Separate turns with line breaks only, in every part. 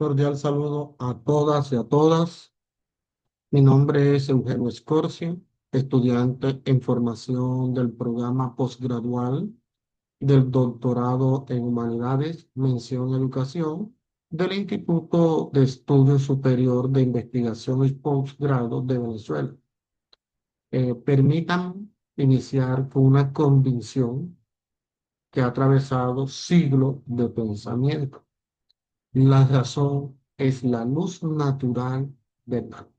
Cordial saludo a todas y a todas. Mi nombre es Eugenio Escorcia, estudiante en formación del programa postgradual del doctorado en Humanidades, mención Educación, del Instituto de Estudios Superior de Investigación y Postgrado de Venezuela. Permítanme iniciar con una convicción que ha atravesado siglos de pensamiento. La razón es la luz natural de tal,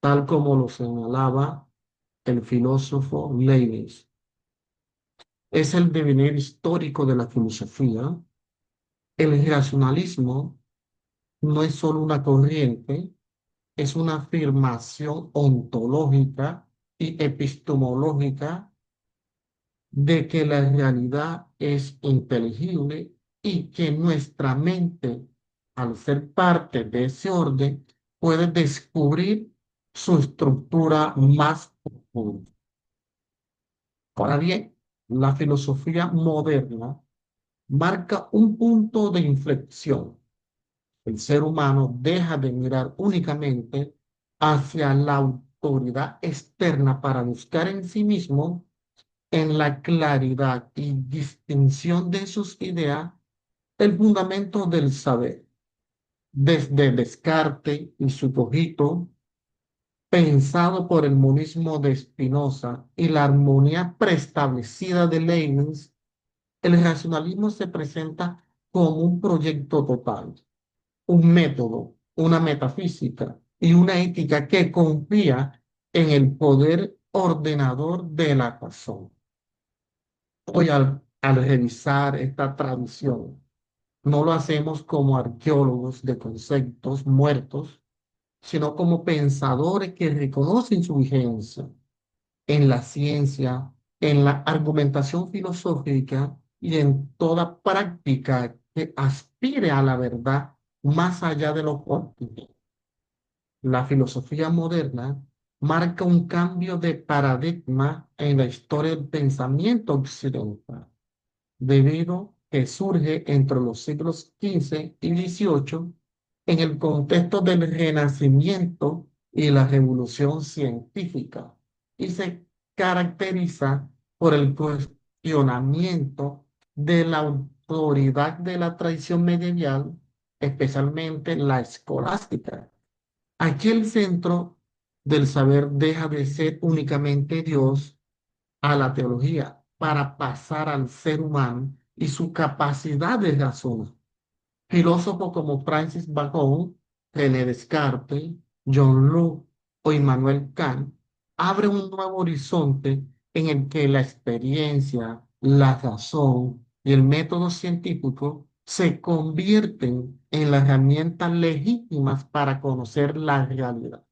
tal como lo señalaba el filósofo Leibniz. Es el devenir histórico de la filosofía. El racionalismo no es solo una corriente, es una afirmación ontológica y epistemológica de que la realidad es inteligible y que nuestra mente, al ser parte de ese orden, puede descubrir su estructura más profunda. Ahora bien, la filosofía moderna marca un punto de inflexión. El ser humano deja de mirar únicamente hacia la autoridad externa para buscar en sí mismo, en la claridad y distinción de sus ideas, el fundamento del saber. Desde Descartes y su cogito, pensado por el monismo de Spinoza y la armonía preestablecida de Leibniz, el racionalismo se presenta como un proyecto total, un método, una metafísica y una ética que confía en el poder ordenador de la razón. Hoy al revisar esta tradición, no lo hacemos como arqueólogos de conceptos muertos, sino como pensadores que reconocen su vigencia en la ciencia, en la argumentación filosófica y en toda práctica que aspire a la verdad más allá de lo cuántico. La filosofía moderna marca un cambio de paradigma en la historia del pensamiento occidental, debido que surge entre los siglos XV y XVIII en el contexto del Renacimiento y la Revolución Científica, y se caracteriza por el cuestionamiento de la autoridad de la tradición medieval, especialmente la escolástica. Aquí el centro del saber deja de ser únicamente Dios a la teología para pasar al ser humano y su capacidad de razonar. Filósofos como Francis Bacon, René Descartes, John Locke o Immanuel Kant abren un nuevo horizonte en el que la experiencia, la razón y el método científico se convierten en las herramientas legítimas para conocer la realidad.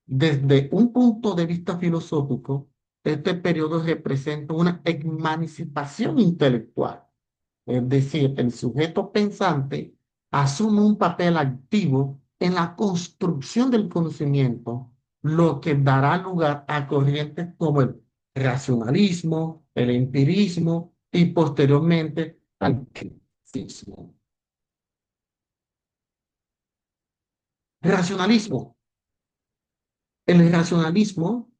Desde un punto de vista filosófico, este periodo representa una emancipación intelectual, es decir, el sujeto pensante asume un papel activo en la construcción del conocimiento, lo que dará lugar a corrientes como el racionalismo, el empirismo y posteriormente al criticismo. Racionalismo. El racionalismo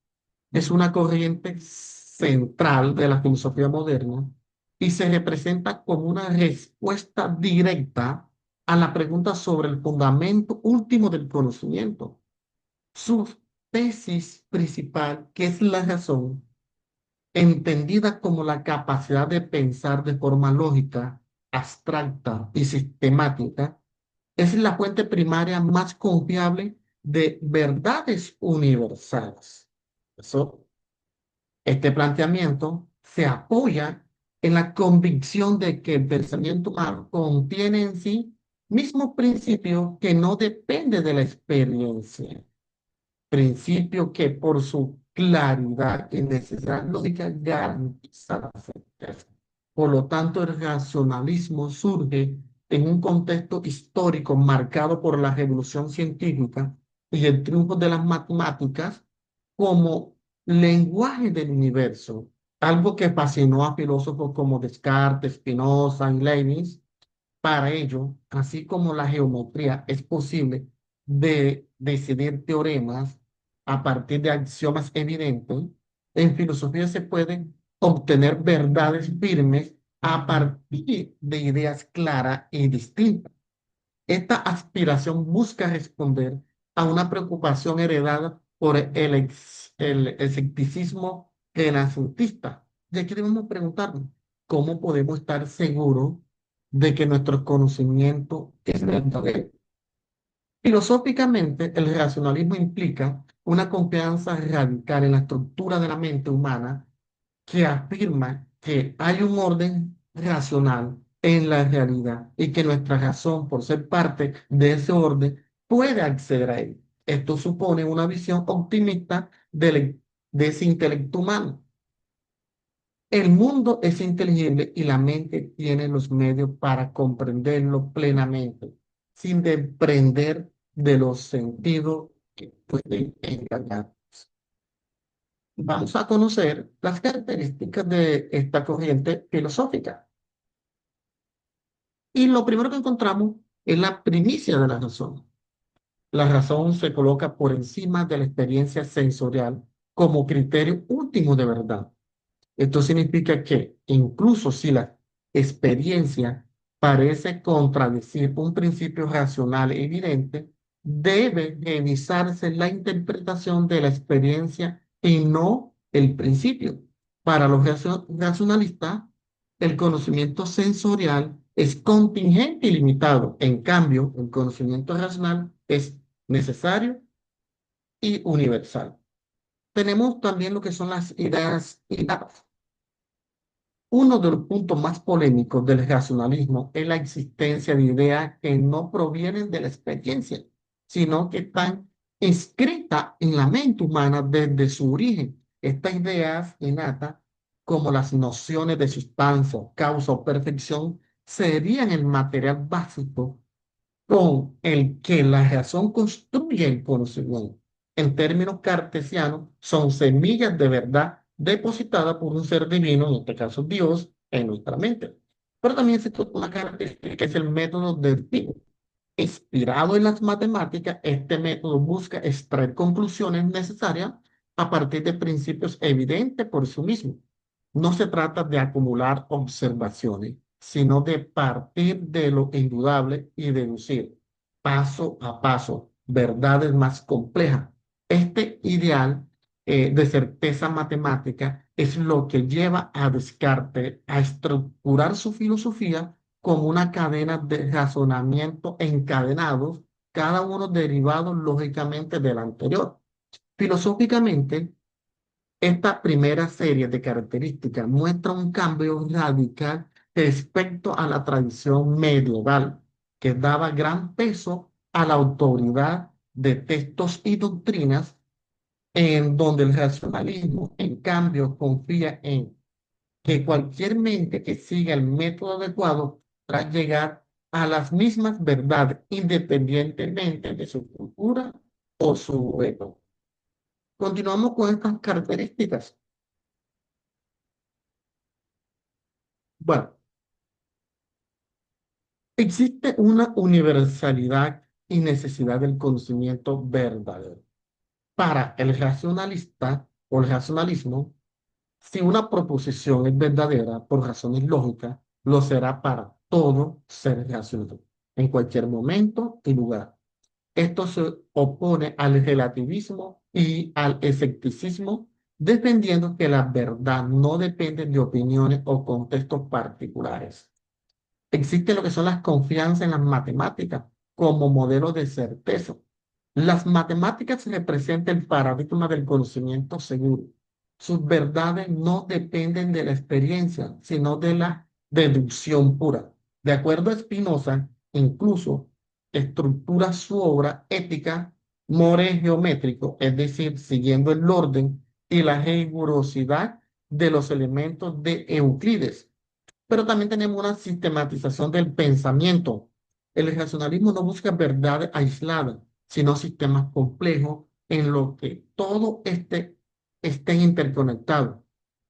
es una corriente central de la filosofía moderna y se representa como una respuesta directa a la pregunta sobre el fundamento último del conocimiento. Su tesis principal, que es la razón, entendida como la capacidad de pensar de forma lógica, abstracta y sistemática, es la fuente primaria más confiable de verdades universales. Eso Este planteamiento se apoya en la convicción de que el pensamiento humano contiene en sí mismo principio que no depende de la experiencia, principio que por su claridad y necesidad lógica garantiza la certeza. Por lo tanto, el racionalismo surge en un contexto histórico marcado por la revolución científica y el triunfo de las matemáticas como lenguaje del universo, algo que fascinó a filósofos como Descartes, Spinoza y Leibniz, Para ello, así como la geometría, es posible de decidir teoremas a partir de axiomas evidentes. En filosofía se pueden obtener verdades firmes a partir de ideas claras y distintas. Esta aspiración busca responder a una preocupación heredada por el escepticismo renacentista. Y aquí debemos preguntarnos, ¿cómo podemos estar seguros de que nuestro conocimiento es verdadero? Filosóficamente, el racionalismo implica una confianza radical en la estructura de la mente humana que afirma que hay un orden racional en la realidad y que nuestra razón, por ser parte de ese orden, puede acceder a él. Esto supone una visión optimista de ese intelecto humano. El mundo es inteligible y la mente tiene los medios para comprenderlo plenamente, sin depender de los sentidos que pueden engañar. Vamos a conocer las características de esta corriente filosófica. Y lo primero que encontramos es la primicia de la razón. La razón se coloca por encima de la experiencia sensorial como criterio último de verdad. Esto significa que incluso si la experiencia parece contradecir un principio racional evidente, debe revisarse la interpretación de la experiencia y no el principio. Para los racionalistas, el conocimiento sensorial es contingente y limitado. En cambio, el conocimiento racional es necesario y universal. Tenemos también lo que son las ideas innatas. Uno de los puntos más polémicos del racionalismo es la existencia de ideas que no provienen de la experiencia, sino que están inscritas en la mente humana desde su origen. Estas ideas innatas, como las nociones de sustancia, causa o perfección, serían el material básico con el que la razón construye el conocimiento. En términos cartesianos, son semillas de verdad depositadas por un ser divino, en este caso Dios, en nuestra mente. Pero también existe una característica que es el método deductivo. Inspirado en las matemáticas, este método busca extraer conclusiones necesarias a partir de principios evidentes por sí mismo. No se trata de acumular observaciones, sino de partir de lo indudable y deducir paso a paso verdades más complejas. Este ideal de certeza matemática es lo que lleva a Descartes a estructurar su filosofía como una cadena de razonamiento encadenados, cada uno derivado lógicamente del anterior. Filosóficamente, esta primera serie de características muestra un cambio radical respecto a la tradición medieval, que daba gran peso a la autoridad de textos y doctrinas, en donde el racionalismo, en cambio, confía en que cualquier mente que siga el método adecuado podrá llegar a las mismas verdades independientemente de su cultura o su época. Continuamos con estas características. Bueno, existe una universalidad y necesidad del conocimiento verdadero. Para el racionalista o el racionalismo, si una proposición es verdadera por razones lógicas, lo será para todo ser racional, en cualquier momento y lugar. Esto se opone al relativismo y al escepticismo, defendiendo que la verdad no depende de opiniones o contextos particulares. Existe lo que son las confianzas en las matemáticas como modelo de certeza. Las matemáticas representan el paradigma del conocimiento seguro. Sus verdades no dependen de la experiencia, sino de la deducción pura. De acuerdo a Spinoza, incluso estructura su obra ética more geométrico, es decir, siguiendo el orden y la rigurosidad de los elementos de Euclides, pero también tenemos una sistematización del pensamiento. El racionalismo no busca verdades aisladas, sino sistemas complejos en los que todo esté interconectado.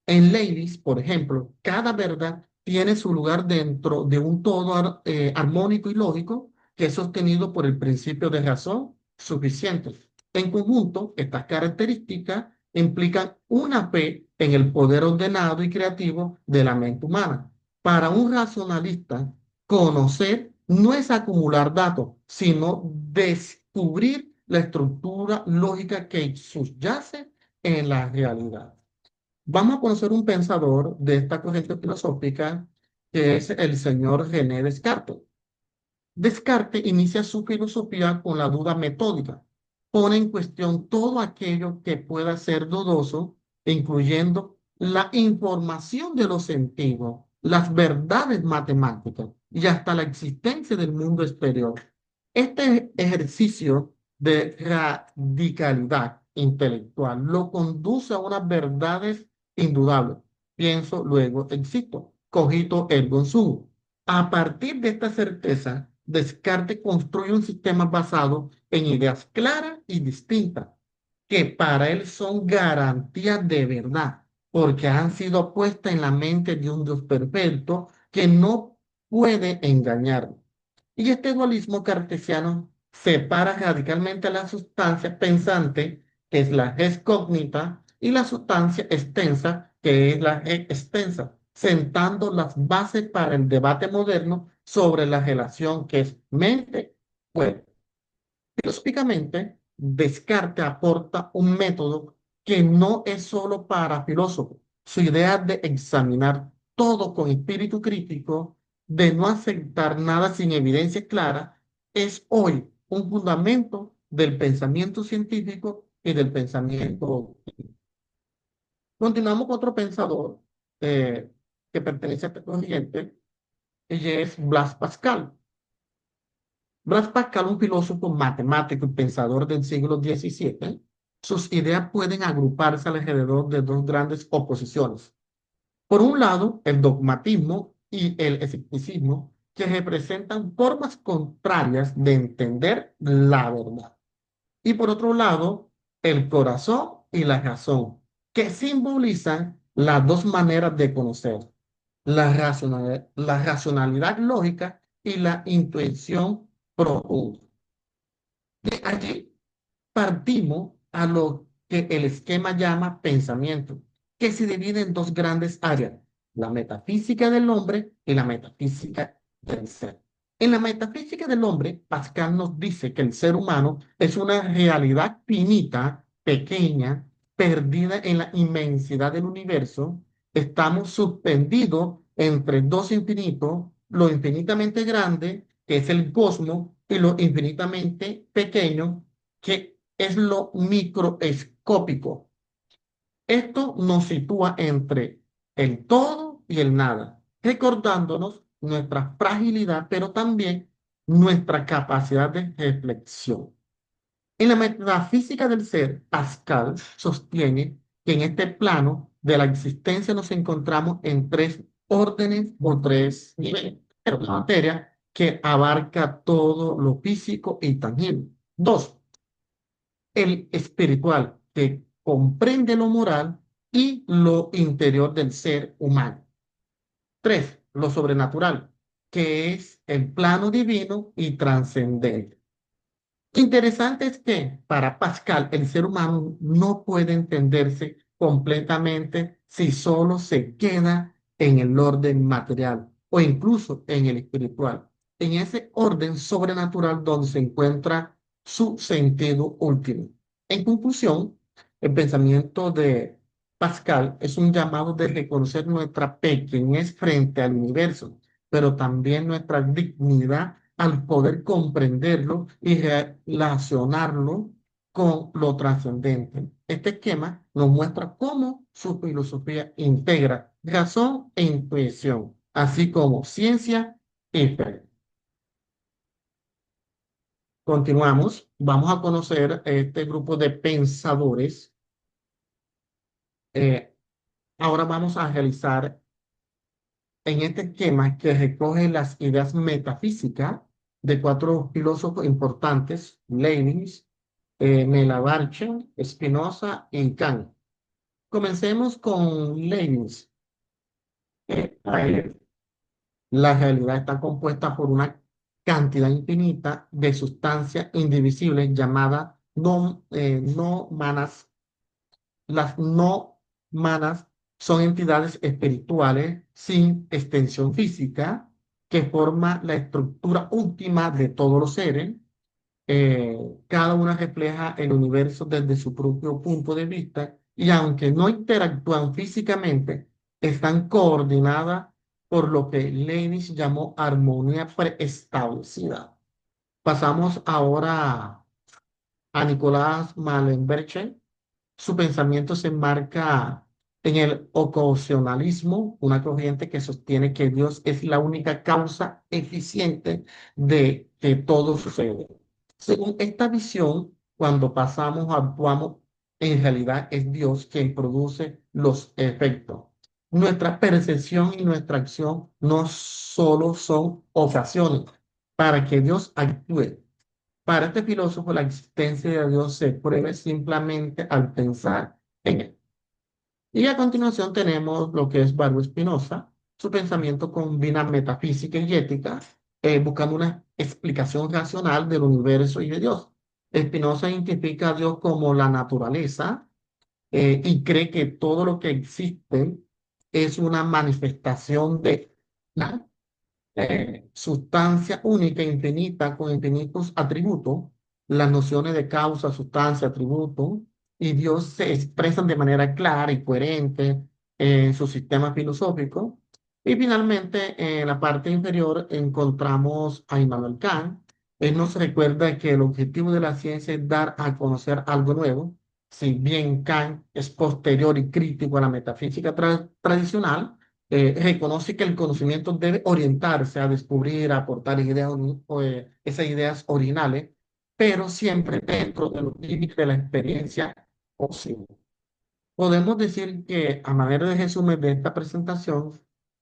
En Leibniz, por ejemplo, cada verdad tiene su lugar dentro de un todo armónico y lógico que es sostenido por el principio de razón suficiente. En conjunto, estas características implican una fe en el poder ordenado y creativo de la mente humana. Para un racionalista, conocer no es acumular datos, sino descubrir la estructura lógica que subyace en la realidad. Vamos a conocer un pensador de esta corriente filosófica que es el señor René Descartes. Descartes inicia su filosofía con la duda metódica. Pone en cuestión todo aquello que pueda ser dudoso, incluyendo la información de los sentidos, las verdades matemáticas y hasta la existencia del mundo exterior. Este ejercicio de radicalidad intelectual lo conduce a unas verdades indudables. Pienso, luego existo. Cogito, ergo sum. A partir de esta certeza, Descartes construye un sistema basado en ideas claras y distintas, que para él son garantías de verdad, porque han sido puestas en la mente de un Dios perfecto que no puede engañar. Y este dualismo cartesiano separa radicalmente la sustancia pensante, que es la res cógnita, y la sustancia extensa, que es la res extensa, sentando las bases para el debate moderno sobre la relación que es mente-cuerpo. Filosóficamente, Descartes aporta un método que no es solo para filósofos. Su idea de examinar todo con espíritu crítico, de no aceptar nada sin evidencia clara, es hoy un fundamento del pensamiento científico y del pensamiento. Continuamos con otro pensador eh, que pertenece a esta corriente, y es Blas Pascal. Blas Pascal, un filósofo matemático y pensador del siglo XVII, sus ideas pueden agruparse alrededor de dos grandes oposiciones. Por un lado, el dogmatismo y el escepticismo, que representan formas contrarias de entender la verdad. Y por otro lado, el corazón y la razón, que simbolizan las dos maneras de conocer, la racionalidad lógica y la intuición profunda. De allí partimos a lo que el esquema llama pensamiento, que se divide en dos grandes áreas, la metafísica del hombre y la metafísica del ser. En la metafísica del hombre, Pascal nos dice que el ser humano es una realidad finita, pequeña, perdida en la inmensidad del universo. Estamos suspendidos entre dos infinitos, lo infinitamente grande, que es el cosmos, y lo infinitamente pequeño, que es lo microscópico. Esto nos sitúa entre el todo y el nada, recordándonos nuestra fragilidad, pero también nuestra capacidad de reflexión. En la metafísica del ser, Pascal sostiene que en este plano de la existencia nos encontramos en tres órdenes o tres niveles, pero la materia que abarca todo lo físico y tangible. Dos, el espiritual, que comprende lo moral y lo interior del ser humano. Tres, lo sobrenatural, que es el plano divino y trascendente. Interesante es que para Pascal el ser humano no puede entenderse completamente si solo se queda en el orden material o incluso en el espiritual, en ese orden sobrenatural donde se encuentra su sentido último. En conclusión, el pensamiento de Pascal es un llamado de reconocer nuestra pequeñez frente al universo, pero también nuestra dignidad al poder comprenderlo y relacionarlo con lo trascendente. Este esquema nos muestra cómo su filosofía integra razón e intuición, así como ciencia y fe. Continuamos, vamos a conocer este grupo de pensadores. Eh, Ahora vamos a realizar en este esquema que recoge las ideas metafísicas de cuatro filósofos importantes, Leibniz, Melabarche, Spinoza y Kant. Comencemos con Leibniz. A ver. La realidad está compuesta por una cantidad infinita de sustancias indivisibles llamadas no manas. Las no manas son entidades espirituales sin extensión física que forman la estructura última de todos los seres. Cada una refleja el universo desde su propio punto de vista y aunque no interactúan físicamente, están coordinadas por lo que Leibniz llamó armonía preestablecida. Pasamos ahora a Nicolás Malenbercher. Su pensamiento se enmarca en el ocasionalismo, una corriente que sostiene que Dios es la única causa eficiente de que todo sucede. Según esta visión, cuando pasamos o actuamos, en realidad es Dios quien produce los efectos. Nuestra percepción y nuestra acción no solo son ocasiones para que Dios actúe. Para este filósofo, la existencia de Dios se prueba simplemente al pensar en él. Y a continuación tenemos lo que es Baruch Spinoza. Su pensamiento combina metafísica y ética, buscando una explicación racional del universo y de Dios. Spinoza identifica a Dios como la naturaleza y cree que todo lo que existe es una manifestación de la sustancia única e infinita con infinitos atributos, las nociones de causa, sustancia, atributo, y Dios se expresan de manera clara y coherente en su sistema filosófico. Y finalmente, en la parte inferior encontramos a Immanuel Kant. Él nos recuerda que el objetivo de la ciencia es dar a conocer algo nuevo. Si bien Kant es posterior y crítico a la metafísica tradicional, reconoce que el conocimiento debe orientarse a descubrir, a aportar ideas, esas ideas originales, pero siempre dentro de los límites de la experiencia posible. Podemos decir que, a manera de resumen de esta presentación,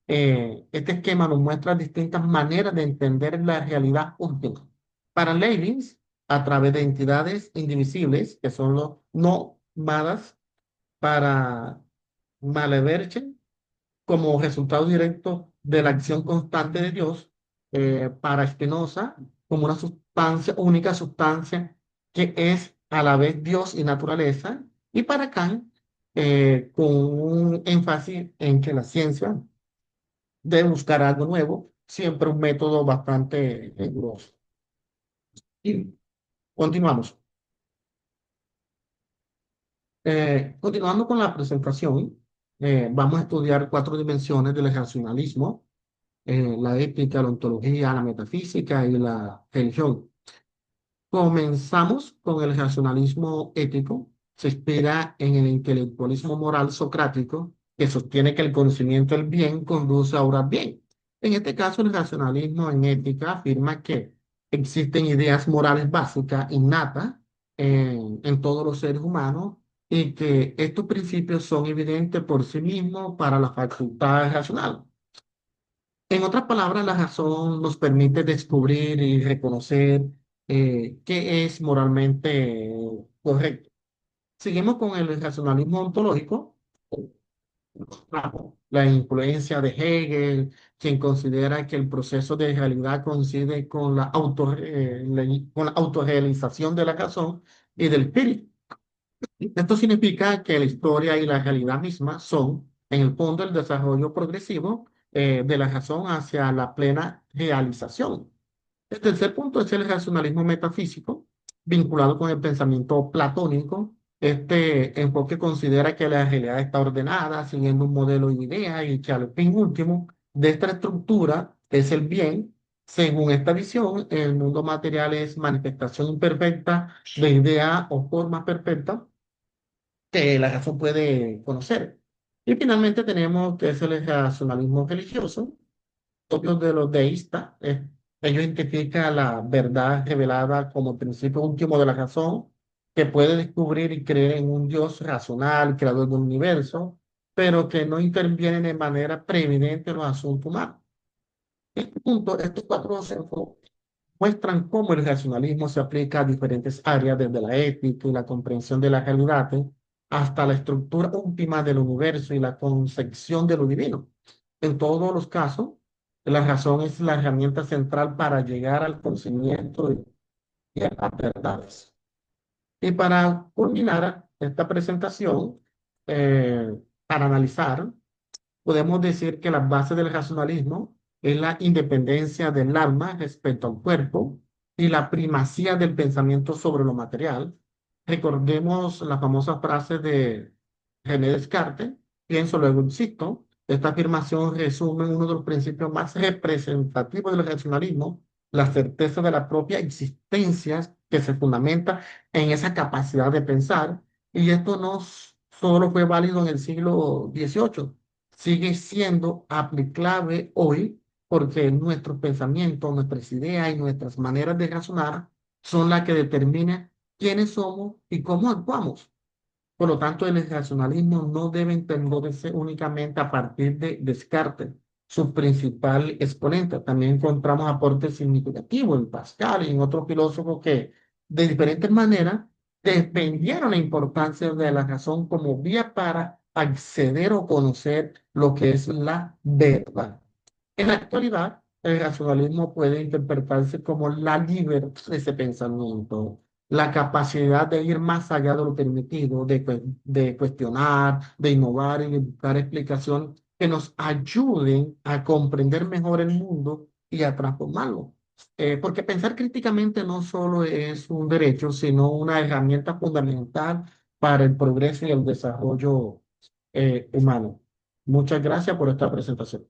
este esquema nos muestra distintas maneras de entender la realidad última. Para Leibniz, a través de entidades indivisibles, que son los no madas, para Maleverchen, como resultado directo de la acción constante de Dios, para Spinoza como una sustancia, única sustancia que es a la vez Dios y naturaleza, y para Kant con un énfasis en que la ciencia debe buscar algo nuevo, siempre un método bastante riguroso. Y continuamos. Continuando con la presentación, vamos a estudiar cuatro dimensiones del racionalismo: la ética, la ontología, la metafísica y la religión. Comenzamos con el racionalismo ético. Se inspira en el intelectualismo moral socrático, que sostiene que el conocimiento del bien conduce a obrar bien. En este caso, el racionalismo en ética afirma que existen ideas morales básicas, innatas, en todos los seres humanos y que estos principios son evidentes por sí mismos para la facultad racional. En otras palabras, la razón nos permite descubrir y reconocer qué es moralmente correcto. Seguimos con el racionalismo ontológico, la influencia de Hegel, quien considera que el proceso de realidad coincide con con la autorrealización de la razón y del espíritu. Esto significa que la historia y la realidad misma son, en el fondo, el desarrollo progresivo de la razón hacia la plena realización. El tercer punto es el racionalismo metafísico, vinculado con el pensamiento platónico. Este enfoque considera que la realidad está ordenada, siguiendo un modelo de idea y que al fin último de esta estructura es el bien. Según esta visión, el mundo material es manifestación imperfecta de ideas o formas perfectas que la razón puede conocer. Y finalmente tenemos que es el racionalismo religioso, propios de los deístas. Ellos identifican la verdad revelada como principio último de la razón, que puede descubrir y creer en un Dios racional, creador del universo, pero que no interviene de manera preeminente en los asuntos humanos. Este punto, estos cuatro enfoques muestran cómo el racionalismo se aplica a diferentes áreas, desde la ética y la comprensión de la realidad hasta la estructura última del universo y la concepción de lo divino. En todos los casos, La razón es la herramienta central para llegar al conocimiento y a las verdades. Y para culminar esta presentación, para analizar, podemos decir que las bases del racionalismo es la independencia del alma respecto al cuerpo y la primacía del pensamiento sobre lo material. Recordemos la famosa frase de René Descartes, pienso, luego existo. Esta afirmación resume uno de los principios más representativos del racionalismo, la certeza de la propia existencia que se fundamenta en esa capacidad de pensar. Y esto no solo fue válido en el siglo XVIII, sigue siendo aplicable hoy porque nuestros pensamientos, nuestras ideas y nuestras maneras de razonar son las que determinan quiénes somos y cómo actuamos. Por lo tanto, el racionalismo no debe entenderse únicamente a partir de Descartes, su principal exponente. También encontramos aportes significativos en Pascal y en otros filósofos que, de diferentes maneras, defendieron la importancia de la razón como vía para acceder o conocer lo que es la verdad. En la actualidad, el racionalismo puede interpretarse como la libertad de ese pensamiento, la capacidad de ir más allá de lo permitido, de cuestionar, de innovar y de buscar explicación que nos ayuden a comprender mejor el mundo y a transformarlo. Porque pensar críticamente no solo es un derecho, sino una herramienta fundamental para el progreso y el desarrollo humano. Muchas gracias por esta presentación.